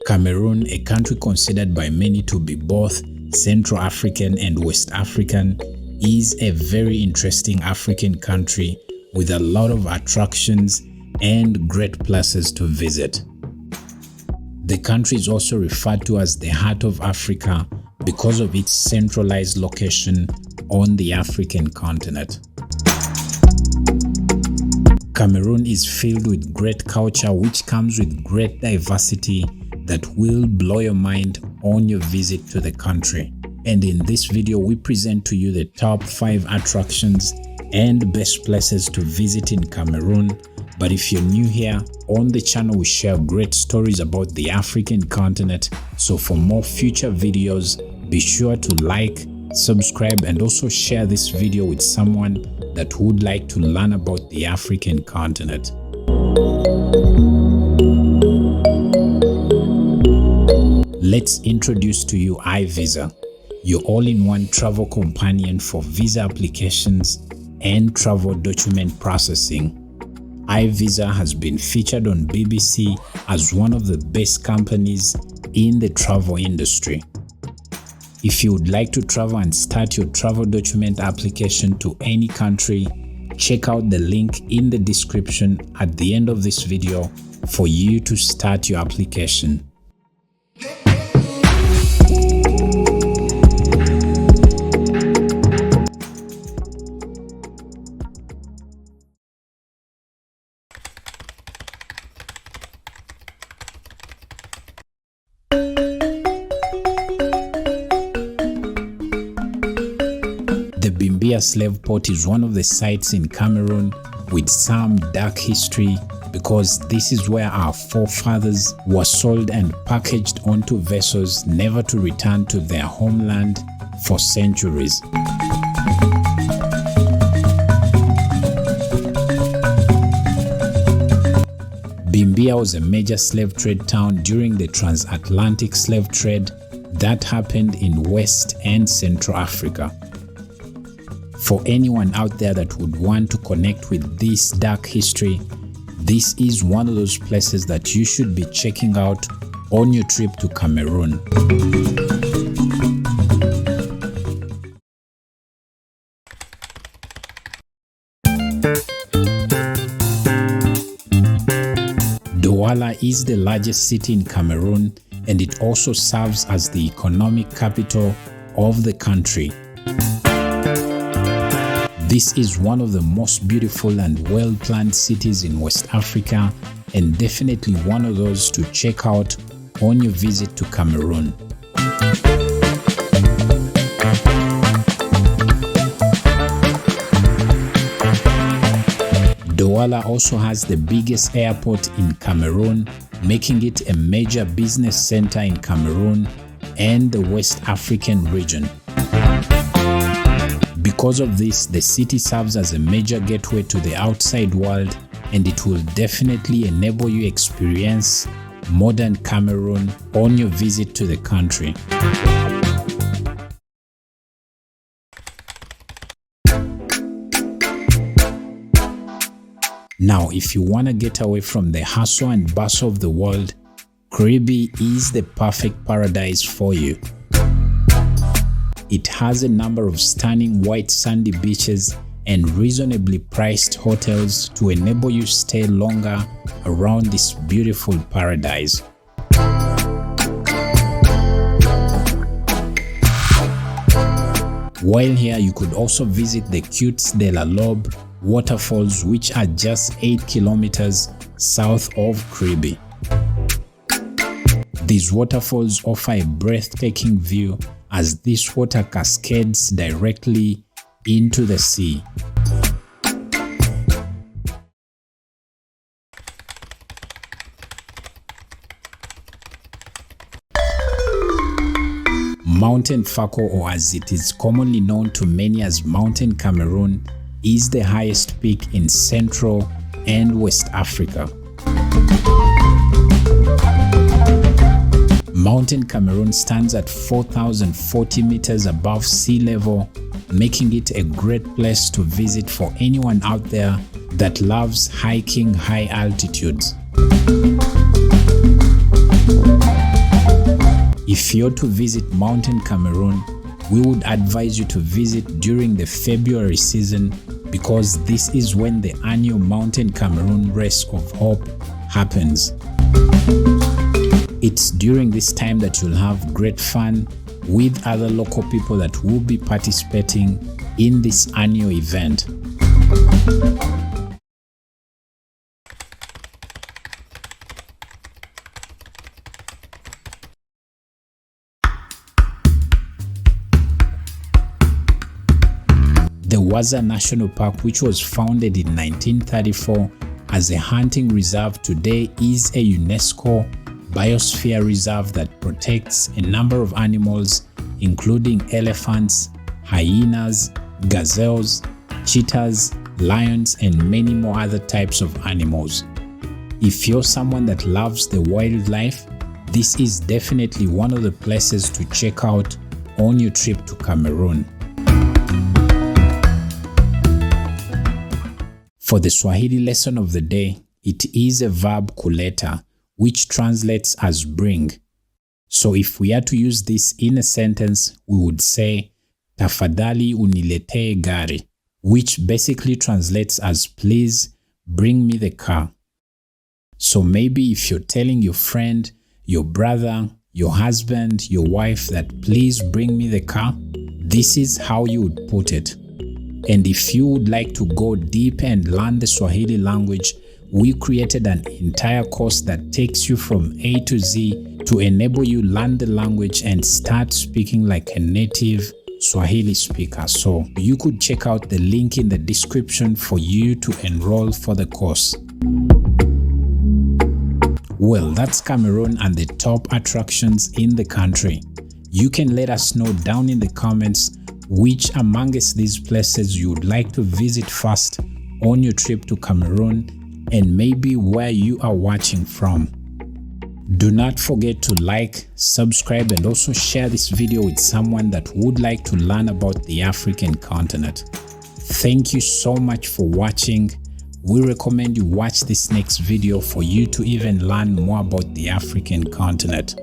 Cameroon, a country considered by many to be both Central African and West African, is a very interesting African country with a lot of attractions and great places to visit. The country is also referred to as the Heart of Africa because of its centralized location on the African continent. Cameroon is filled with great culture which comes with great diversity that will blow your mind on your visit to the country. And in this video, we present to you the top 5 attractions and best places to visit in Cameroon. But if you're new here, on the channel we share great stories about the African continent. So for more future videos, be sure to like, subscribe, and also share this video with someone that would like to learn about the African continent. Let's introduce to you iVisa, your all-in-one travel companion for visa applications and travel document processing. iVisa has been featured on BBC as one of the best companies in the travel industry. If you would like to travel and start your travel document application to any country, check out the link in the description at the end of this video for you to start your application. The Bimbia slave port is one of the sites in Cameroon with some dark history because this is where our forefathers were sold and packaged onto vessels never to return to their homeland for centuries. Bimbia was a major slave trade town during the transatlantic slave trade that happened in West and Central Africa. For anyone out there that would want to connect with this dark history, this is one of those places that you should be checking out on your trip to Cameroon. Douala is the largest city in Cameroon, and it also serves as the economic capital of the country. This is one of the most beautiful and well-planned cities in West Africa, and definitely one of those to check out on your visit to Cameroon. Douala also has the biggest airport in Cameroon, making it a major business center in Cameroon and the West African region. Because of this, the city serves as a major gateway to the outside world, and it will definitely enable you to experience modern Cameroon on your visit to the country. Now, if you want to get away from the hustle and bustle of the world, Kribi is the perfect paradise for you. It has a number of stunning white sandy beaches and reasonably priced hotels to enable you to stay longer around this beautiful paradise. While here, you could also visit the Côte de la Lobe waterfalls, which are just 8 kilometers south of Kribi. These waterfalls offer a breathtaking view as this water cascades directly into the sea. Mountain Fako, or as it is commonly known to many as Mountain Cameroon, is the highest peak in Central and West Africa. Mountain Cameroon stands at 4,040 meters above sea level making it a great place to visit for anyone out there that loves hiking high altitudes. If you're to visit Mountain Cameroon, we would advise you to visit during the February season because this is when the annual Mountain Cameroon Race of Hope happens. It's during this time that you'll have great fun with other local people that will be participating in this annual event. The Waza National Park, which was founded in 1934 as a hunting reserve, today is a UNESCO Biosphere Reserve that protects a number of animals including elephants, hyenas, gazelles, cheetahs, lions, and many more other types of animals. If you're someone that loves the wildlife, this is definitely one of the places to check out on your trip to Cameroon. For the Swahili lesson of the day, it is a verb kuleta, which translates as bring. So if we are to use this in a sentence, we would say, tafadhali uniletee gari, which basically translates as please bring me the car. So maybe if you're telling your friend, your brother, your husband, your wife that please bring me the car, this is how you would put it. And if you would like to go deep and learn the Swahili language, we created an entire course that takes you from A to Z to enable you learn the language and start speaking like a native Swahili speaker. So you could check out the link in the description for you to enroll for the course. Well, that's Cameroon and the top attractions in the country. You can let us know down in the comments which amongst these places you would like to visit first on your trip to Cameroon and maybe where you are watching from. Do not forget to like, subscribe, and also share this video with someone that would like to learn about the African continent. Thank you so much for watching. We recommend you watch this next video for you to even learn more about the African continent.